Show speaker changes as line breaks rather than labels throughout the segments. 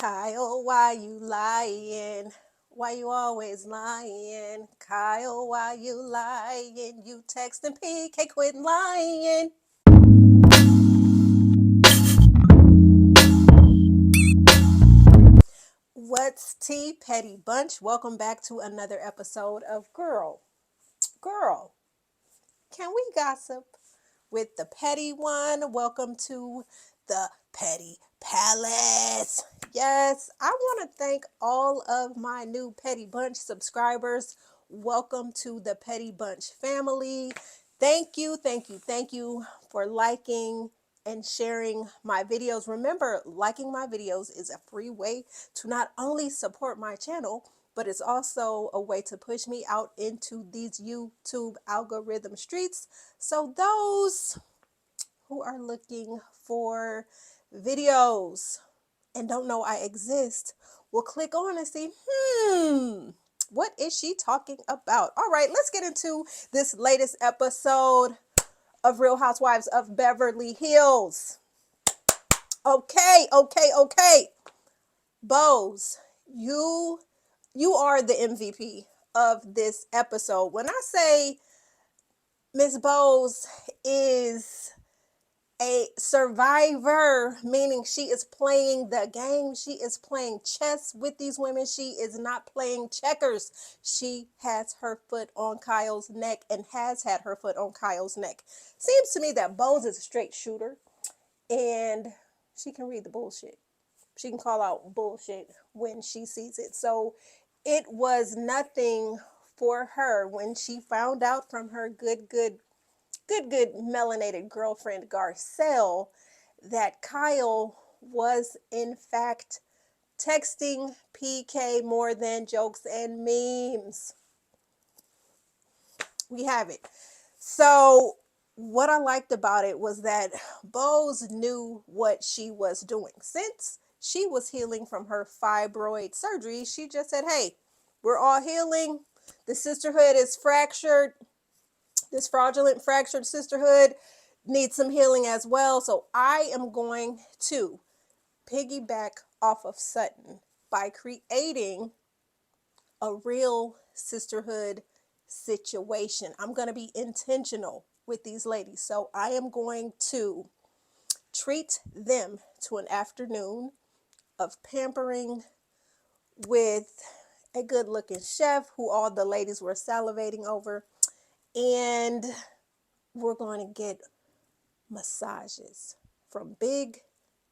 Kyle, why you lying? Why you always lying? Kyle, why you lying? You texting PK, quit lying. What's tea, Petty Bunch? Welcome back to another episode of Gurl, Can We Gossip? With the Petty One. Welcome to the Petty Palace. Yes, I want to thank all of my new Petty Bunch subscribers. Welcome to the Petty Bunch family. Thank you for liking and sharing my videos. Remember, liking my videos is a free way to not only support my channel, but it's also a way to push me out into these YouTube algorithm streets. So those who are looking for videos and don't know I exist will click on and see, what is she talking about? All right, let's get into this latest episode of Real Housewives of Beverly Hills. Okay. Bose, you are the MVP of this episode. When I say Miss Bose is a survivor, meaning she is playing the game. She is playing chess with these women. She is not playing checkers. She has her foot on Kyle's neck and has had her foot on Kyle's neck. Seems to me that Bose is a straight shooter and she can read the bullshit. She can call out bullshit when she sees it. So it was nothing for her when she found out from her good melanated girlfriend Garcelle that Kyle was in fact texting PK more than jokes and memes. We have it. So what I liked about it was that Bose knew what she was doing. Since she was healing from her fibroid surgery, she just said, hey, we're all healing. The sisterhood is fractured. This fraudulent fractured sisterhood needs some healing as well. So I am going to piggyback off of Sutton by creating a real sisterhood situation. I'm going to be intentional with these ladies. So I am going to treat them to an afternoon of pampering with a good looking chef who all the ladies were salivating over. And we're going to get massages from big,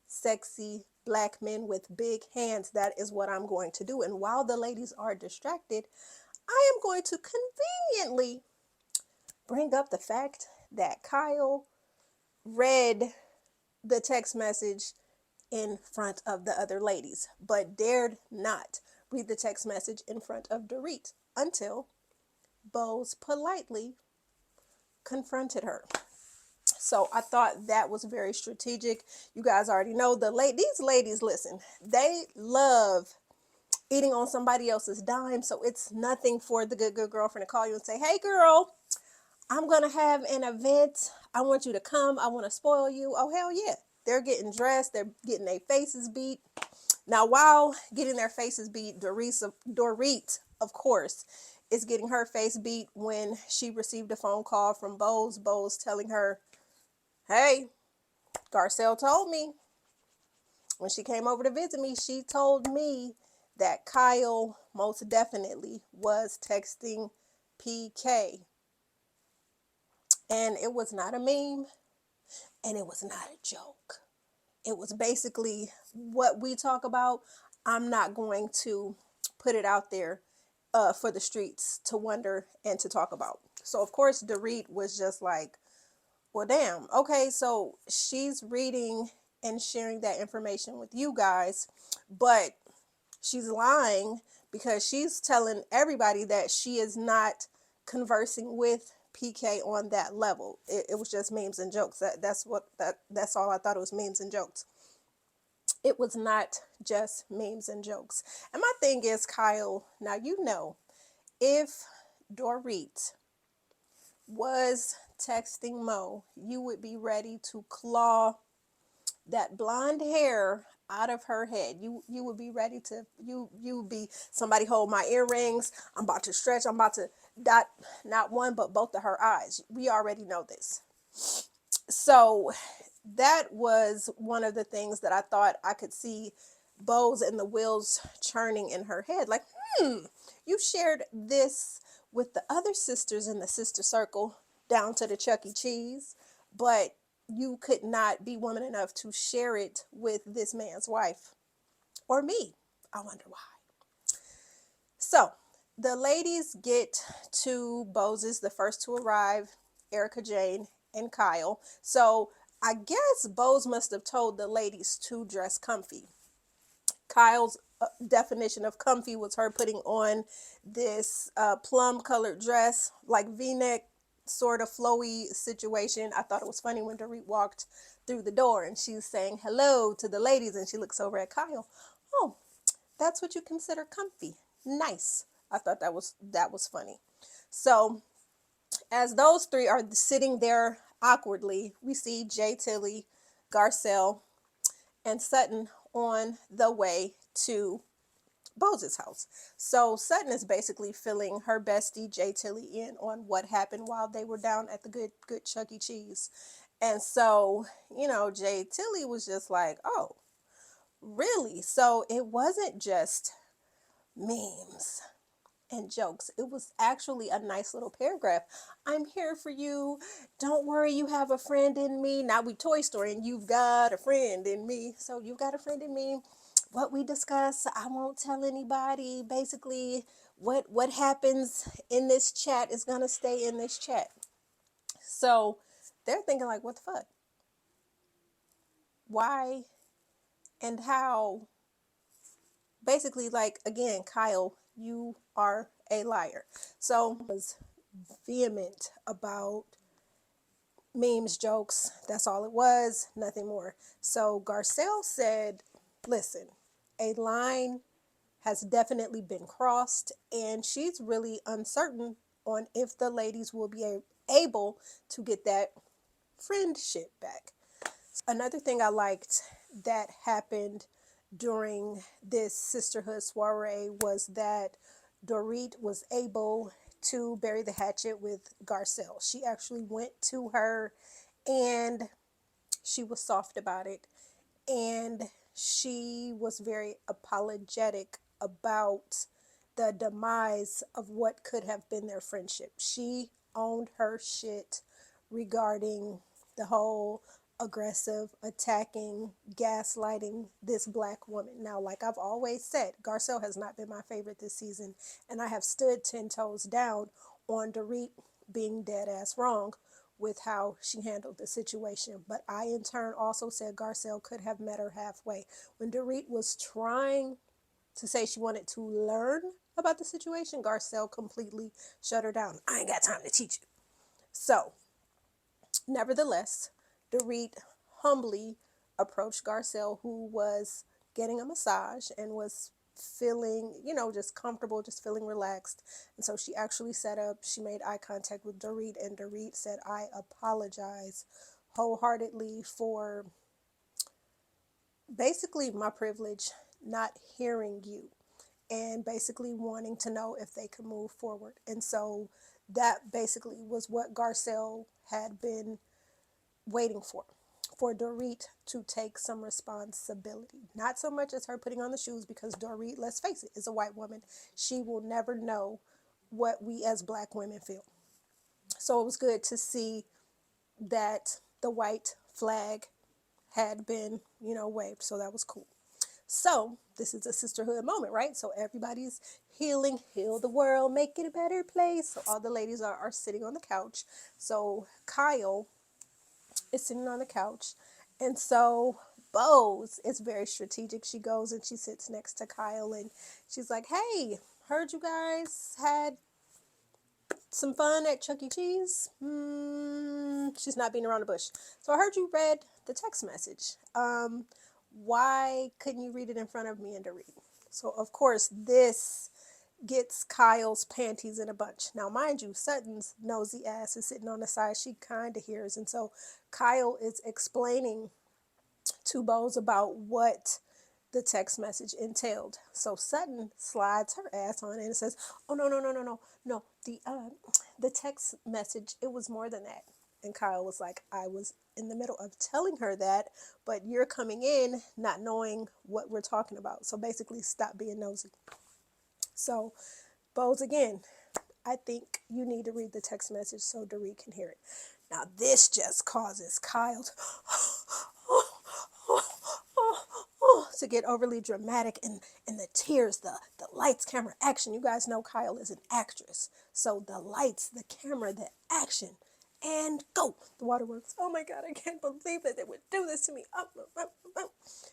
sexy black men with big hands. That is what I'm going to do. And while the ladies are distracted, I am going to conveniently bring up the fact that Kyle read the text message in front of the other ladies, but dared not read the text message in front of Dorit until Bose politely confronted her. So I thought that was very strategic. You guys already know these ladies, listen, they love eating on somebody else's dime. So it's nothing for the good girlfriend to call you and say, hey girl, I'm going to have an event. I want you to come. I want to spoil you. Oh, hell yeah. They're getting dressed. They're getting their faces beat. Now, while getting their faces beat, Dorit, of course, is getting her face beat when she received a phone call from Bose telling her, hey, Garcelle told me when she came over to visit me, she told me that Kyle most definitely was texting PK. And it was not a meme and it was not a joke. It was basically what we talk about. I'm not going to put it out there for the streets to wonder and to talk about. So, of course, Dorit was just like, well, damn. Okay, so she's reading and sharing that information with you guys, but she's lying because she's telling everybody that she is not conversing with PK on that level. It was just memes and jokes. That's all I thought. It was memes and jokes. It was not just memes and jokes. And my thing is, Kyle, now you know, if Dorit was texting Mo, you would be ready to claw that blonde hair out of her head. You would be ready to you would be somebody hold my earrings. I'm about to stretch. I'm about to dot not one but both of her eyes. We already know this. So that was one of the things that I thought I could see bows and the wheels churning in her head. Like, you shared this with the other sisters in the sister circle down to the Chuck E. Cheese, but you could not be woman enough to share it with this man's wife or me. I wonder why. So the ladies get to Bose's, the first to arrive, Erika, Jane, and Kyle. So I guess Bose must have told the ladies to dress comfy. Kyle's definition of comfy was her putting on this plum colored dress, like v-neck, sort of flowy situation. I thought it was funny when Dorit walked through the door and she's saying hello to the ladies and she looks over at Kyle. Oh, that's what you consider comfy. Nice. I thought that was funny. So as those three are sitting there awkwardly, we see Jay Tilly, Garcelle, and Sutton on the way to Bose's house. So Sutton is basically filling her bestie Jay Tilly in on what happened while they were down at the good Chuck E. Cheese. And so, Jay Tilly was just like, oh, really? So it wasn't just memes and jokes. It was actually a nice little paragraph. I'm here for you. Don't worry, you have a friend in me. Now we Toy Story and you've got a friend in me. So you've got a friend in me. What we discuss, I won't tell anybody. Basically, what happens in this chat is gonna stay in this chat. So they're thinking like, what the fuck? Why and how? Basically, like, again, Kyle, you are a liar. So was vehement about memes, jokes. That's all it was, nothing more. So Garcelle said, listen, a line has definitely been crossed, and she's really uncertain on if the ladies will be able to get that friendship back. Another thing I liked that happened during this sisterhood soiree was that Dorit was able to bury the hatchet with Garcelle. She actually went to her and she was soft about it. And she was very apologetic about the demise of what could have been their friendship. She owned her shit regarding the whole aggressive, attacking, gaslighting this black woman. Now, like I've always said, Garcelle has not been my favorite this season, and I have stood 10 toes down on Dorit being dead ass wrong with how she handled the situation. But I, in turn, also said Garcelle could have met her halfway. When Dorit was trying to say she wanted to learn about the situation, Garcelle completely shut her down. I ain't got time to teach you. So, nevertheless, Dorit humbly approached Garcelle, who was getting a massage and was feeling, just comfortable, just feeling relaxed. And so she actually she made eye contact with Dorit, and Dorit said, I apologize wholeheartedly for basically my privilege not hearing you and basically wanting to know if they could move forward. And so that basically was what Garcelle had been waiting for Dorit to take some responsibility. Not so much as her putting on the shoes, because Dorit, let's face it, is a white woman. She will never know what we as black women feel. So it was good to see that the white flag had been, waved. So that was cool. So this is a sisterhood moment, right? So everybody's healing, heal the world, make it a better place. So all the ladies are sitting on the couch. So Kyle is sitting on the couch. And so Bose is very strategic. She goes and she sits next to Kyle and she's like, hey, heard you guys had some fun at Chuck E. Cheese. She's not beating around the bush. So I heard you read the text message. Why couldn't you read it in front of me and Dorit? So of course this gets Kyle's panties in a bunch. Now, mind you, Sutton's nosy ass is sitting on the side. She kind of hears. And so Kyle is explaining to Bose about what the text message entailed. So Sutton slides her ass on it and says, "Oh no, no, no, no, no, no! The text message, it was more than that." And Kyle was like, "I was in the middle of telling her that, but you're coming in not knowing what we're talking about. So basically, stop being nosy." So Bose again, "I think you need to read the text message so Dorit can hear it." Now this just causes Kyle to get overly dramatic, and the tears, the lights, camera, action. You guys know Kyle is an actress. So the lights, the camera, the action, and go. The waterworks. Oh my God, I can't believe that they would do this to me.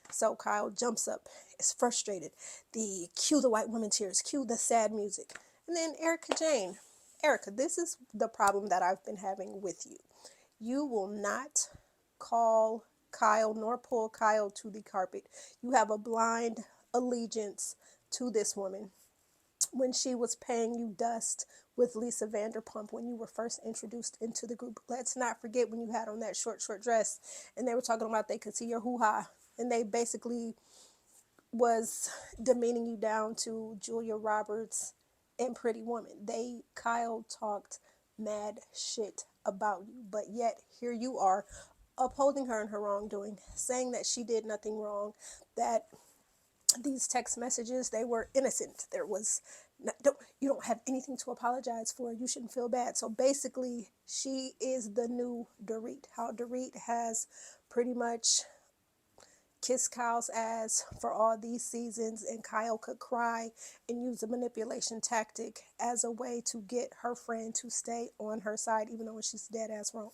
So Kyle jumps up, is frustrated. The cue the white woman tears, cue the sad music. And then Erika Jane. Erika, this is the problem that I've been having with you. You will not call Kyle nor pull Kyle to the carpet. You have a blind allegiance to this woman. When she was paying you dust with Lisa Vanderpump when you were first introduced into the group. Let's not forget when you had on that short dress and they were talking about they could see your hoo-ha, and they basically was demeaning you down to Julia Roberts and Pretty Woman. Kyle talked mad shit about you, but yet here you are upholding her in her wrongdoing, saying that she did nothing wrong, that these text messages, they were innocent. There was you don't have anything to apologize for. You shouldn't feel bad. So basically, she is the new Dorit. How Dorit has pretty much kissed Kyle's ass for all these seasons, and Kyle could cry and use a manipulation tactic as a way to get her friend to stay on her side, even though she's dead ass wrong.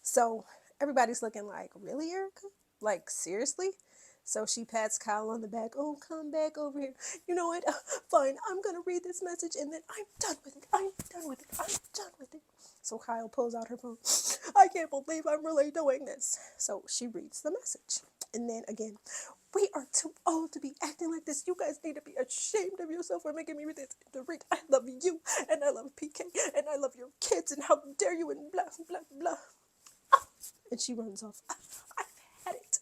So everybody's looking like, really, Erika? Like, seriously? So she pats Kyle on the back. "Oh, come back over here. You know what? Fine, I'm going to read this message and then I'm done with it. I'm done with it. I'm done with it." So Kyle pulls out her phone. "I can't believe I'm really doing this." So she reads the message. And then again, "We are too old to be acting like this. You guys need to be ashamed of yourself for making me read this. Dorit, I love you and I love PK and I love your kids and how dare you and blah, blah, blah." And she runs off. "I've had it."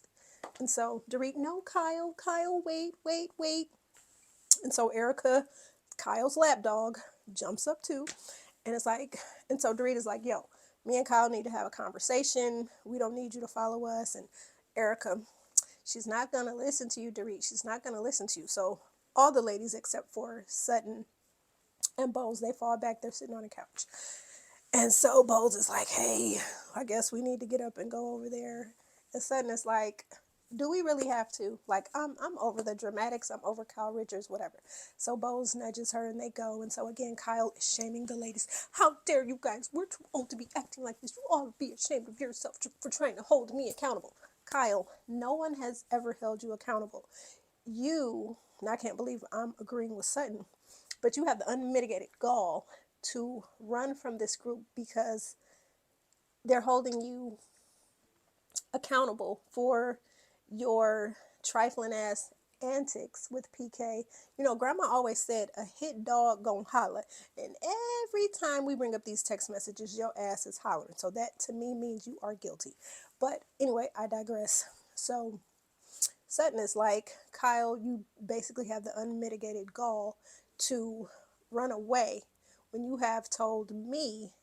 And so Dorit, "No, Kyle, wait, wait, wait." And so Erika, Kyle's lapdog, jumps up too. And it's like, and so Dorit is like, "Yo, me and Kyle need to have a conversation. We don't need you to follow us." And Erika, she's not going to listen to you, Dorit. She's not going to listen to you. So all the ladies except for Sutton and Bowles, they fall back. They're sitting on a couch. And so Bowles is like, "Hey, I guess we need to get up and go over there." And Sutton is like, "Do we really have to? Like, I'm over the dramatics. I'm over Kyle Richards, whatever." So Bowles nudges her and they go. And so again, Kyle is shaming the ladies. "How dare you guys? We're too old to be acting like this. You all be ashamed of yourself for trying to hold me accountable." Kyle, no one has ever held you accountable. You, and I can't believe I'm agreeing with Sutton, but you have the unmitigated gall to run from this group because they're holding you accountable for your trifling ass antics with PK. You know, Grandma always said a hit dog gon' holler. And every time we bring up these text messages, your ass is hollering. So that to me means you are guilty. But anyway, I digress. So Sutton is like, "Kyle, you basically have the unmitigated gall to run away when you have told me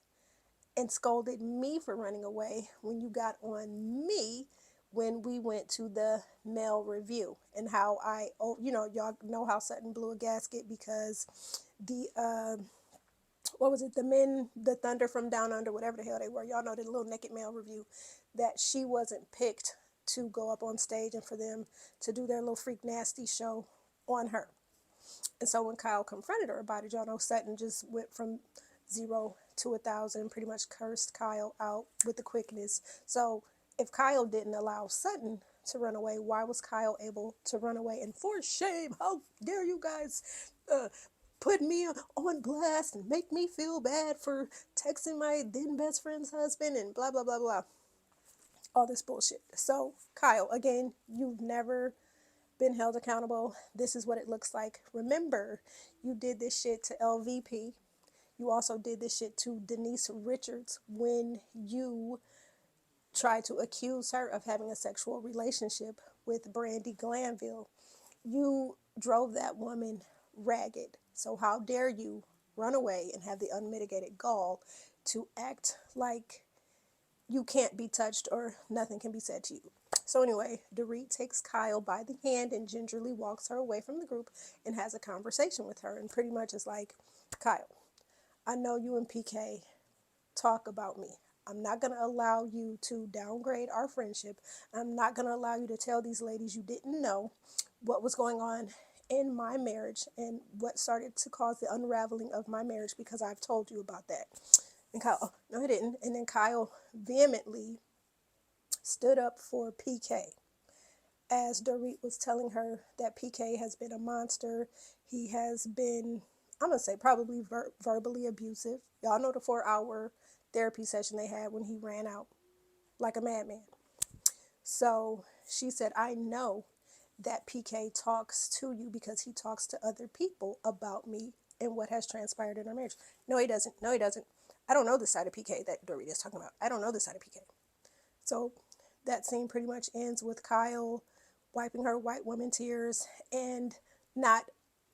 and scolded me for running away when you got on me when we went to the male review, and how y'all know how Sutton blew a gasket because the what was it, the Thunder from Down Under, whatever the hell they were, y'all know, the little naked male review, that she wasn't picked to go up on stage and for them to do their little freak nasty show on her. And so when Kyle confronted her about it, y'all know Sutton just went from 0 to 1,000, pretty much cursed Kyle out with the quickness. So if Kyle didn't allow Sutton to run away, why was Kyle able to run away? And for shame, how dare you guys put me on blast and make me feel bad for texting my then best friend's husband and blah, blah, blah, blah. All this bullshit. So Kyle, again, you've never been held accountable. This is what it looks like. Remember, you did this shit to LVP. You also did this shit to Denise Richards when you tried to accuse her of having a sexual relationship with Brandy Glanville. You drove that woman ragged. So how dare you run away and have the unmitigated gall to act like you can't be touched or nothing can be said to you. So anyway, Dorit takes Kyle by the hand and gingerly walks her away from the group and has a conversation with her, and pretty much is like, Kyle, I know you and PK talk about me. I'm not going to allow you to downgrade our friendship. I'm not going to allow you to tell these ladies you didn't know what was going on in my marriage and what started to cause the unraveling of my marriage, because I've told you about that. And Kyle, no, he didn't. And then Kyle vehemently stood up for PK as Dorit was telling her that PK has been a monster. He has been, I'm going to say, probably verbally abusive. Y'all know the 4-hour therapy session they had when he ran out like a madman. So she said, I know that PK talks to you because he talks to other people about me and what has transpired in our marriage. No, he doesn't. No, he doesn't. I don't know the side of PK that Dorit is talking about. I don't know the side of PK. So that scene pretty much ends with Kyle wiping her white woman tears and not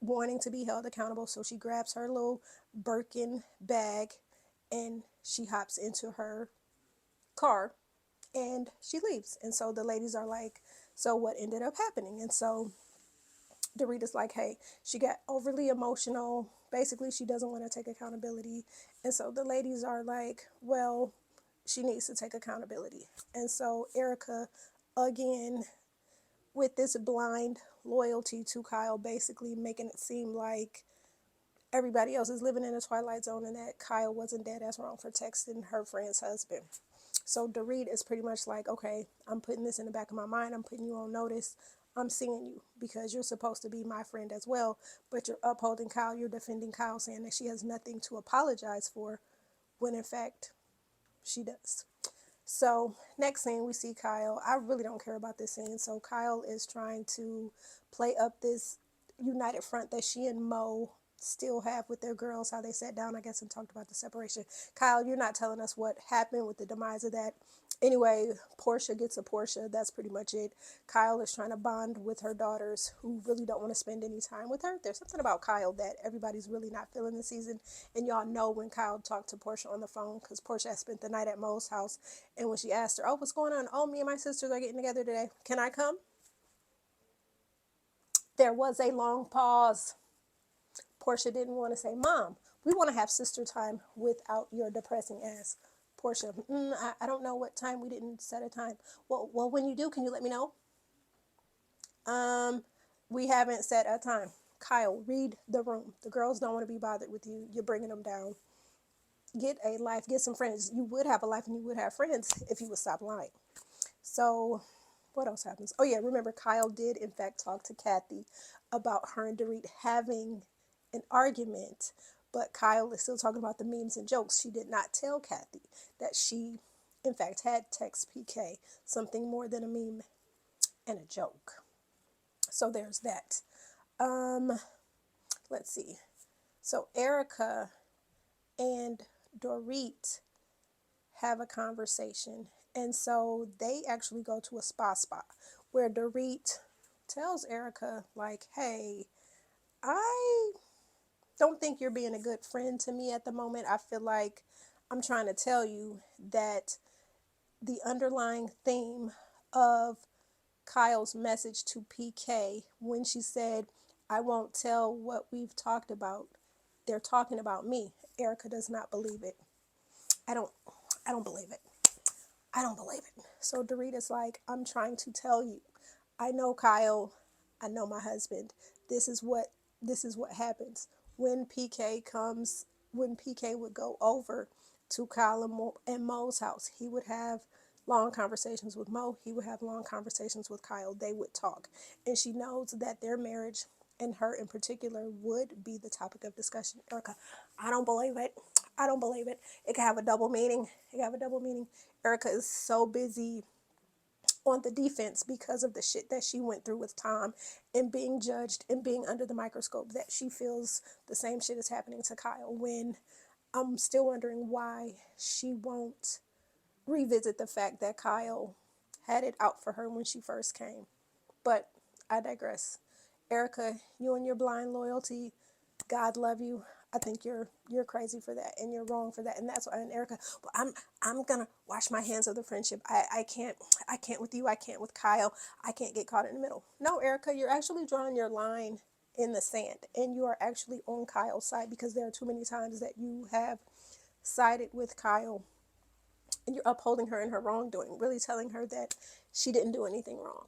wanting to be held accountable. So she grabs her little Birkin bag and she hops into her car and she leaves. And so the ladies are like, so what ended up happening? And so Dorita's like, hey, she got overly emotional. Basically, she doesn't want to take accountability. And so the ladies are like, well, she needs to take accountability. And so Erika, again, with this blind loyalty to Kyle, basically making it seem like everybody else is living in a twilight zone and that Kyle wasn't dead as wrong for texting her friend's husband. So Dorit is pretty much like, okay, I'm putting this in the back of my mind. I'm putting you on notice. I'm seeing you because you're supposed to be my friend as well, but you're upholding Kyle. You're defending Kyle, saying that she has nothing to apologize for, when in fact she does. So next scene, we see Kyle. I really don't care about this scene. So Kyle is trying to play up this united front that she and Mo still have with their girls, how they sat down, I guess, and talked about the separation. Kyle, you're not telling us what happened with the demise of that. Anyway, Portia gets a Porsche. That's pretty much it. Kyle is trying to bond with her daughters who really don't want to spend any time with her. There's something about Kyle that everybody's really not feeling this season. And y'all know when Kyle talked to Portia on the phone, because Portia had spent the night at Mo's house. And when she asked her, oh, what's going on? Oh, me and my sisters are getting together today. Can I come? There was a long pause. Portia didn't want to say, Mom, we want to have sister time without your depressing ass. Portia, I don't know what time. We didn't set a time. Well, when you do, can you let me know? We haven't set a time. Kyle, read the room. The girls don't want to be bothered with you. You're bringing them down. Get a life. Get some friends. You would have a life and you would have friends if you would stop lying. So what else happens? Oh yeah, remember Kyle did in fact talk to Kathy about her and Dorit having an argument, but Kyle is still talking about the memes and jokes. She did not tell Kathy that she in fact had text PK something more than a meme and a joke. So there's that. Let's see. So Erika and Dorit have a conversation. And so they actually go to a spot where Dorit tells Erika, like, hey, I don't think you're being a good friend to me at the moment. I feel like I'm trying to tell you that the underlying theme of Kyle's message to PK when she said, I won't tell what we've talked about, they're talking about me. Erika does not believe it. I don't believe it. I don't believe it. So Dorita's like, I'm trying to tell you. I know Kyle. I know my husband. This is what happens. When PK would go over to Kyle and Mo's house, he would have long conversations with Mo. He would have long conversations with Kyle. They would talk. And she knows that their marriage, and her in particular, would be the topic of discussion. Erika, I don't believe it. I don't believe it. It can have a double meaning. Erika is so busy on the defense because of the shit that she went through with Tom and being judged and being under the microscope that she feels the same shit is happening to Kyle, when I'm still wondering why she won't revisit the fact that Kyle had it out for her when she first came. But I digress. Erika, you and your blind loyalty, God love you. I think you're crazy for that, and you're wrong for that, and that's why. And Erika, well, I'm gonna wash my hands of the friendship. I can't with you. I can't with Kyle. I can't get caught in the middle. No, Erika, you're actually drawing your line in the sand, and you are actually on Kyle's side because there are too many times that you have sided with Kyle, and you're upholding her in her wrongdoing, really telling her that she didn't do anything wrong,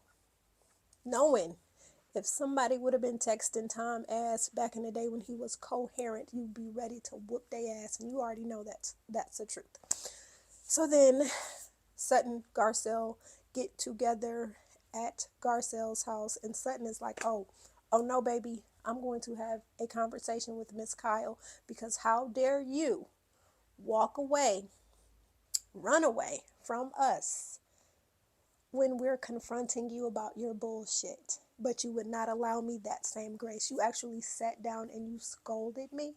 knowing if somebody would have been texting Tom ass back in the day when he was coherent, you'd be ready to whoop their ass, and you already know that's the truth. So then Sutton, Garcelle get together at Garcelle's house, and Sutton is like, oh no, baby, I'm going to have a conversation with Miss Kyle, because how dare you walk away, run away from us when we're confronting you about your bullshit, but you would not allow me that same grace. You actually sat down and you scolded me.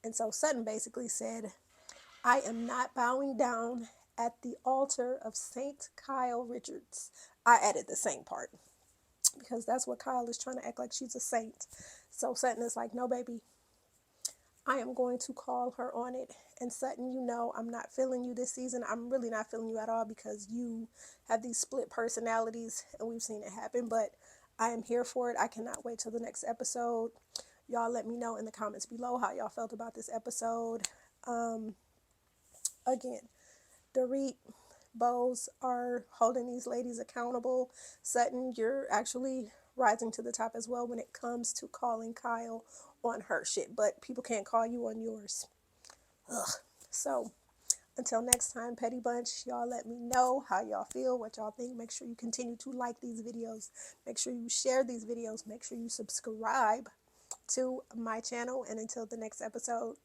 And so Sutton basically said, I am not bowing down at the altar of Saint Kyle Richards. I added the saint part because that's what Kyle is trying to act like she's a saint. So Sutton is like, no, baby, I am going to call her on it. And Sutton, you know, I'm not feeling you this season. I'm really not feeling you at all because you have these split personalities and we've seen it happen. But I am here for it. I cannot wait till the next episode. Y'all let me know in the comments below how y'all felt about this episode. Again, Dorit, Bose are holding these ladies accountable. Sutton, you're actually rising to the top as well when it comes to calling Kyle on her shit, but people can't call you on yours. Ugh. So until next time, Petty Bunch, y'all let me know how y'all feel, what y'all think. Make sure you continue to like these videos. Make sure you share these videos. Make sure you subscribe to my channel. And until the next episode,